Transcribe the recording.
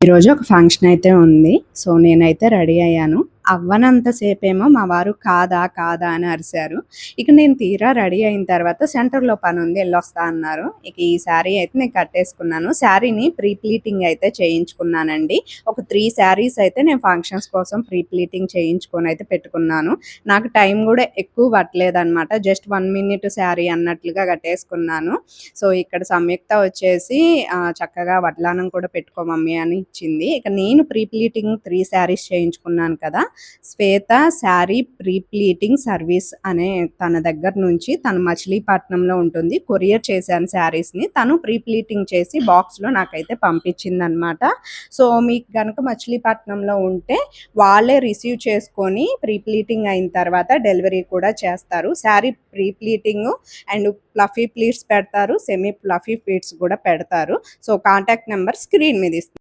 ఈరోజు ఒక ఫంక్షన్ అయితే ఉంది. సో, నేనైతే రెడీ అయ్యాను. అవ్వనంత సేపేమో మా వారు కాదా, కాదా అని అరిసారు. ఇక నేను తీరా రెడీ అయిన తర్వాత సెంటర్‌లో పనుంది ఎళ్ళొస్తా అన్నారు. ఇక ఈ శారీ అయితే నేను కట్టేసుకున్నాను. శారీని ప్రీ ప్లీటింగ్ అయితే చేయించుకున్నానండి. ఒక 3 శారీస్ అయితే నేను ఫంక్షన్స్ కోసం ప్రీ ప్లీటింగ్ చేయించుకొనైతే పెట్టుకున్నాను. నాకు టైం గూడా ఎక్కువ పట్టలేదనమాట. జస్ట్ 1 మినిట్ శారీ అన్నట్లుగా కట్టేసుకున్నాను. సో, ఇక్కడ సంయుక్త వచ్చేసి చక్కగా వడ్లానం కూడా పెట్టుకో మమ్మీ అని ఇచ్చింది. ఇక నేను ప్రీ ప్లీటింగ్ 3 శారీస్ చేయించుకున్నాను కదా! శ్వేత శారీ ప్రీ ప్లీటింగ్ సర్వీస్ అనే తన దగ్గర నుంచి తను మచిలీపట్నంలో ఉంటుంది. కొరియర్ చేశాను శారీస్‌ని. తను ప్రీ ప్లీటింగ్ చేసి బాక్స్‌లో నాకైతే పంపించిందనమాట. సో, మీకు గనక మచిలీపట్నంలో ఉంటే వాళ్ళే రిసీవ్ చేసుకొని ప్రీ ప్లీటింగ్ అయిన తర్వాత డెలివరీ కూడా చేస్తారు. Sari pre pleating and fluffy pleats పెడతారు. సెమీ ఫ్లఫీ ప్లీట్స్ కూడా పెడతారు. సో, కాంటాక్ట్ నంబర్ స్క్రీన్ మీద ఇస్తాను.